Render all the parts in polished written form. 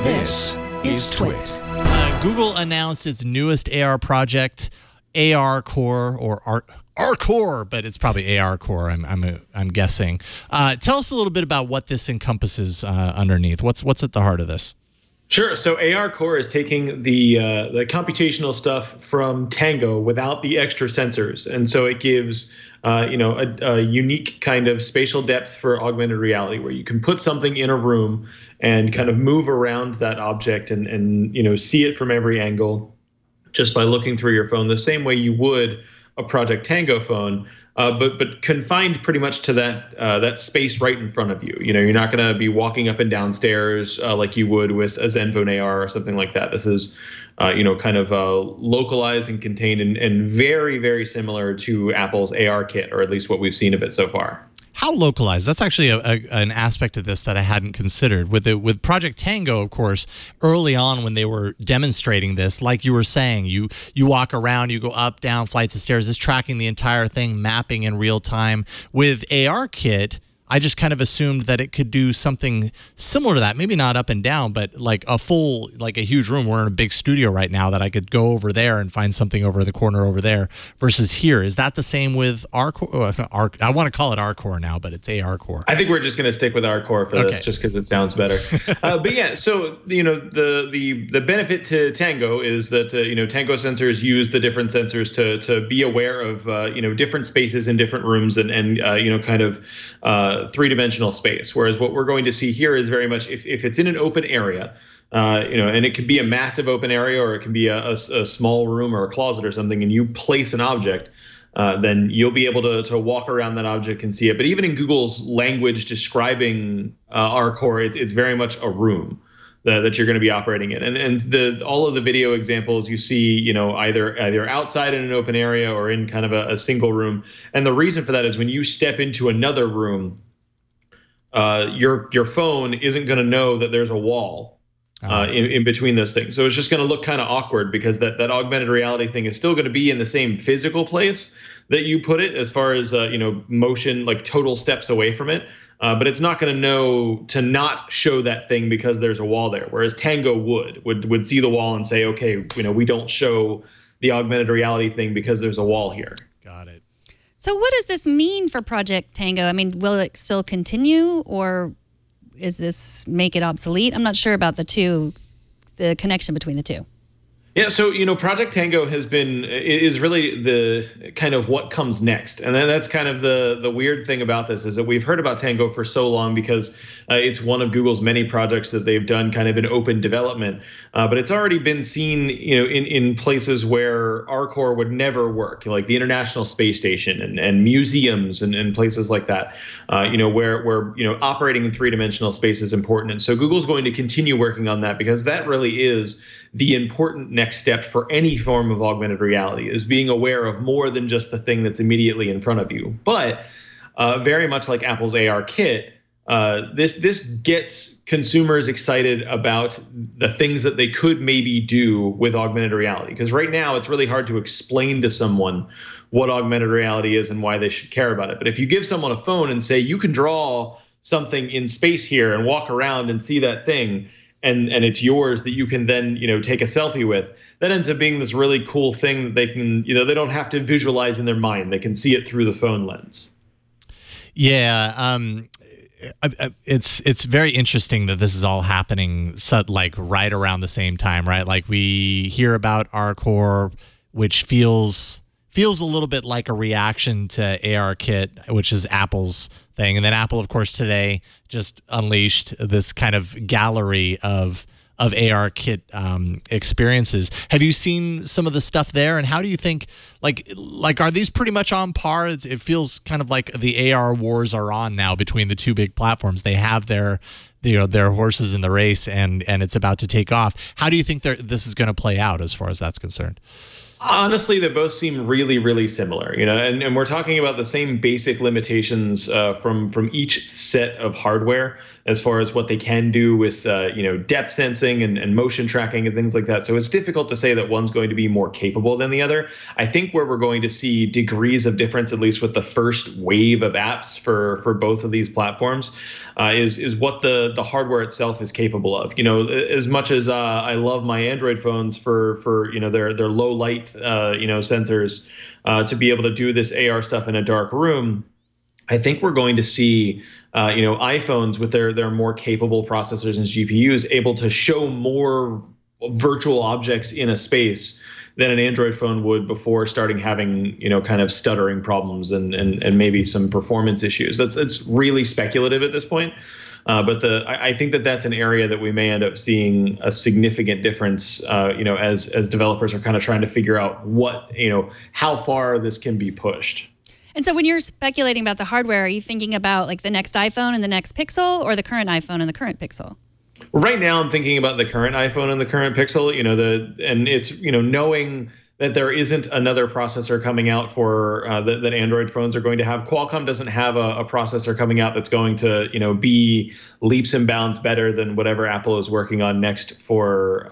This is TWiT. Google announced its newest AR project, ARCore, or ARCore, but it's probably ARCore, I'm guessing. Tell us a little bit about what this encompasses underneath. What's at the heart of this? Sure. So ARCore is taking the computational stuff from Tango without the extra sensors, and so it gives a unique kind of spatial depth for augmented reality, where you can put something in a room and kind of move around that object and see it from every angle just by looking through your phone, the same way you would a Project Tango phone. But confined pretty much to that space right in front of you. You're not going to be walking up and down stairs like you would with a Zenfone AR or something like that. This is, kind of localized and contained and very, very similar to Apple's AR kit, or at least what we've seen of it so far. How localized? That's actually an aspect of this that I hadn't considered. With Project Tango, of course, early on when they were demonstrating this, like you were saying, you walk around, you go up, down flights of stairs, it's tracking the entire thing, mapping in real time. With ARKit, I just kind of assumed that it could do something similar to that. Maybe not up and down, but like a huge room. We're in a big studio right now that I could go over there and find something over the corner over there versus here. Is that the same with ARCore? I want to call it ARCore now, but it's ARCore. I think we're just going to stick with ARCore for this, just because it sounds better. But yeah, so the benefit to Tango is that Tango sensors use the different sensors to be aware of different spaces in different rooms and kind of three-dimensional space, whereas what we're going to see here is very much if it's in an open area, and it could be a massive open area, or it can be a small room or a closet or something, and you place an object, then you'll be able to walk around that object and see it. But even in Google's language describing ARCore, it's very much a room that you're going to be operating in, and all of the video examples you see, either outside in an open area or in kind of a single room. And the reason for that is when you step into another room, your phone isn't going to know that there's a wall in between those things. So it's just going to look kind of awkward, because that augmented reality thing is still going to be in the same physical place that you put it, as far as motion, like total steps away from it. But it's not going to know to not show that thing because there's a wall there. Whereas Tango would see the wall and say, okay, we don't show the augmented reality thing because there's a wall here. Got it. So what does this mean for Project Tango? I mean, will it still continue, or is this make it obsolete? I'm not sure about the connection between the two. Yeah, so Project Tango is really the kind of what comes next, and then that's kind of the weird thing about this, is that we've heard about Tango for so long because it's one of Google's many projects that they've done kind of in open development, but it's already been seen in places where ARCore would never work, like the International Space Station and museums and places like that, where operating in three-dimensional space is important, and so Google's going to continue working on that, because that really is the important next step for any form of augmented reality, is being aware of more than just the thing that's immediately in front of you. But very much like Apple's AR kit, this gets consumers excited about the things that they could maybe do with augmented reality. Because right now it's really hard to explain to someone what augmented reality is and why they should care about it. But if you give someone a phone and say, you can draw something in space here and walk around and see that thing, and it's yours, that you can then take a selfie with, that ends up being this really cool thing that they can they don't have to visualize in their mind. They can see it through the phone lens. Yeah, it's very interesting that this is all happening like right around the same time, right? Like we hear about ARCore, which feels a little bit like a reaction to ARKit, which is Apple's thing. And then Apple, of course, today just unleashed this kind of gallery of ARKit experiences. Have you seen some of the stuff there? And how do you think, like are these pretty much on par? It feels kind of like the AR wars are on now between the two big platforms. They have their horses in the race, and it's about to take off. How do you think this is going to play out as far as that's concerned? Honestly, they both seem really, really similar, and we're talking about the same basic limitations from each set of hardware. as far as what they can do with depth sensing and motion tracking and things like that. So it's difficult to say that one's going to be more capable than the other. I think where we're going to see degrees of difference, at least with the first wave of apps for both of these platforms, is what the hardware itself is capable of. As much as I love my Android phones for their low light sensors to be able to do this AR stuff in a dark room, I think we're going to see, iPhones with their more capable processors and GPUs able to show more virtual objects in a space than an Android phone would before starting having, kind of stuttering problems and maybe some performance issues. It's really speculative at this point. But I think that's an area that we may end up seeing a significant difference, as developers are kind of trying to figure out how far this can be pushed. And so when you're speculating about the hardware, are you thinking about like the next iPhone and the next Pixel, or the current iPhone and the current Pixel? Right now, I'm thinking about the current iPhone and the current Pixel. And it's knowing that there isn't another processor coming out for that Android phones are going to have. Qualcomm doesn't have a processor coming out that's going to be leaps and bounds better than whatever Apple is working on next for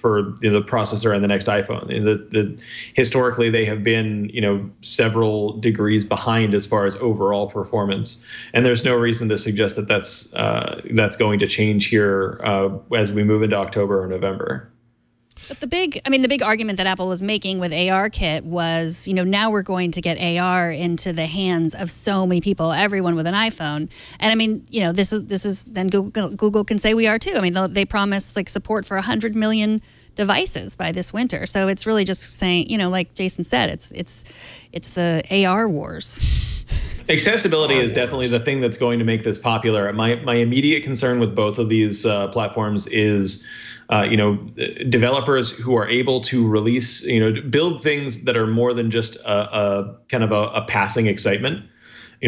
the processor and the next iPhone. Historically, they have been several degrees behind as far as overall performance, and there's no reason to suggest that that's going to change here as we move into October or November. But the big argument that Apple was making with ARKit was, now we're going to get AR into the hands of so many people, everyone with an iPhone. And this is then Google can say we are too. They promise like support for 100 million devices by this winter. So it's really just saying, like Jason said, it's the AR wars. Accessibility is definitely the thing that's going to make this popular. My immediate concern with both of these platforms is developers who are able to release, build things that are more than just a kind of a passing excitement.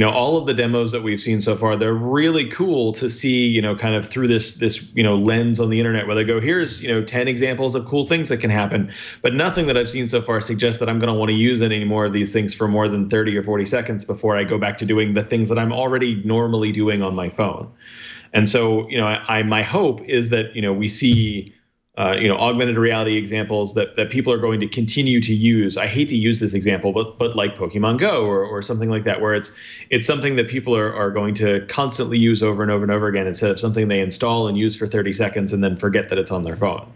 All of the demos that we've seen so far, they're really cool to see, kind of through this lens on the internet where they go, here's, 10 examples of cool things that can happen. But nothing that I've seen so far suggests that I'm going to want to use any more of these things for more than 30 or 40 seconds before I go back to doing the things that I'm already normally doing on my phone. And so, my hope is that, we see, augmented reality examples that people are going to continue to use. I hate to use this example, but like Pokemon Go or something like that, where it's something that people are going to constantly use over and over and over again instead of something they install and use for 30 seconds and then forget that it's on their phone.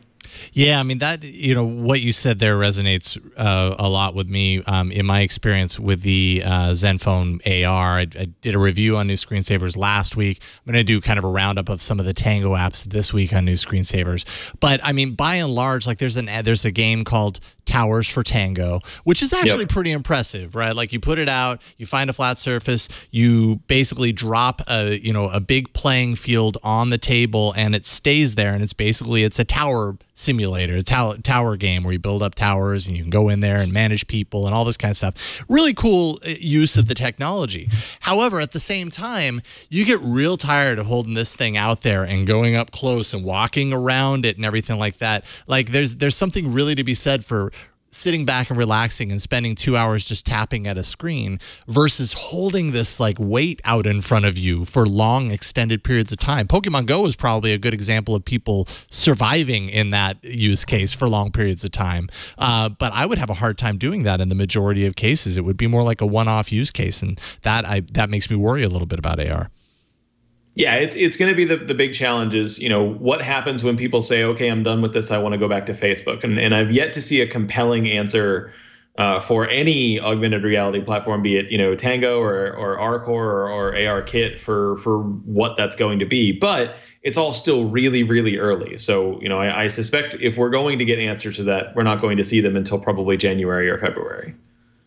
Yeah, that, what you said there resonates a lot with me. In my experience with the Zenfone AR, I did a review on New Screensavers last week. I'm going to do kind of a roundup of some of the Tango apps this week on New Screensavers. But by and large, like there's a game called Towers for Tango, which is actually pretty impressive, right? Like you put it out, you find a flat surface, you basically drop a big playing field on the table, and it stays there. And it's a tower simulator, a tower game where you build up towers and you can go in there and manage people and all this kind of stuff. Really cool use of the technology. However, at the same time, you get real tired of holding this thing out there and going up close and walking around it and everything like that. Like there's something really to be said for sitting back and relaxing and spending 2 hours just tapping at a screen versus holding this like weight out in front of you for long extended periods of time. Pokemon Go is probably a good example of people surviving in that use case for long periods of time. But I would have a hard time doing that in the majority of cases. It would be more like a one-off use case, and that makes me worry a little bit about AR. Yeah, it's going to be the big challenge is, what happens when people say, OK, I'm done with this, I want to go back to Facebook. And I've yet to see a compelling answer for any augmented reality platform, be it, Tango or ARCore or ARKit for what that's going to be. But it's all still really, really early. So, I suspect if we're going to get answers to that, we're not going to see them until probably January or February.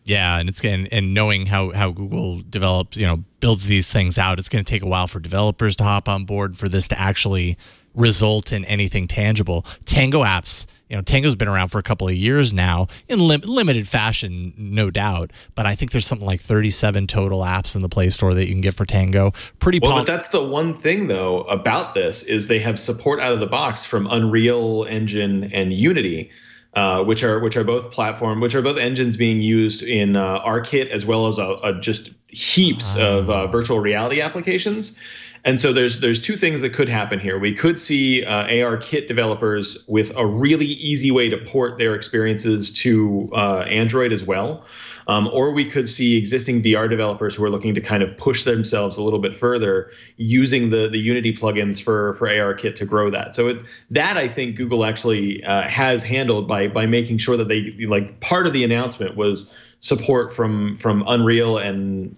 Yeah, and knowing how Google develops, builds these things out, it's going to take a while for developers to hop on board for this to actually result in anything tangible. Tango apps, Tango's been around for a couple of years now in limited fashion, no doubt. But I think there's something like 37 total apps in the Play Store that you can get for Tango. But that's the one thing though about this is they have support out of the box from Unreal Engine and Unity. Which are both engines being used in ARKit as well as just heaps of virtual reality applications. And so there's two things that could happen here. We could see ARKit developers with a really easy way to port their experiences to Android as well. Or we could see existing VR developers who are looking to kind of push themselves a little bit further using the Unity plugins for ARKit to grow that. So that I think Google actually has handled by making sure that they, like, part of the announcement was support from Unreal and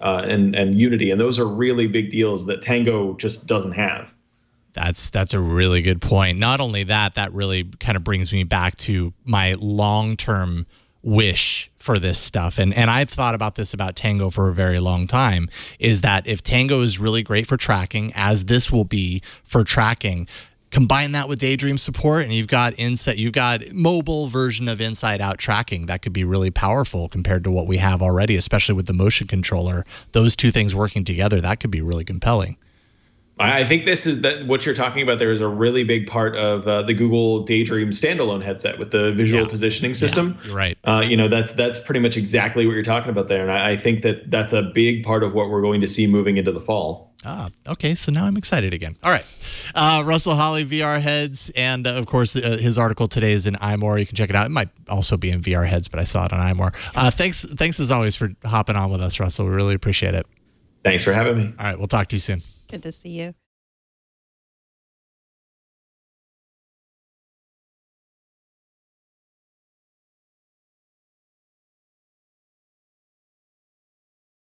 Unity, and those are really big deals that Tango just doesn't have. That's a really good point. Not only that, that really kind of brings me back to my long-term wish for this stuff. And I've thought about this about Tango for a very long time, is that if Tango is really great for tracking, as this will be for tracking, combine that with Daydream support, and you've got mobile version of inside out tracking that could be really powerful compared to what we have already, especially with the motion controller. Those two things working together, that could be really compelling. I think what you're talking about there is a really big part of the Google Daydream standalone headset with the visual positioning system. Yeah, you're right. That's pretty much exactly what you're talking about there, and I think that's a big part of what we're going to see moving into the fall. Ah, okay. So now I'm excited again. All right. Russell Holly, VRHeads, and of course, his article today is in iMore. You can check it out. It might also be in VRHeads, but I saw it on iMore. Thanks as always for hopping on with us, Russell. We really appreciate it. Thanks for having me. All right. We'll talk to you soon. Good to see you.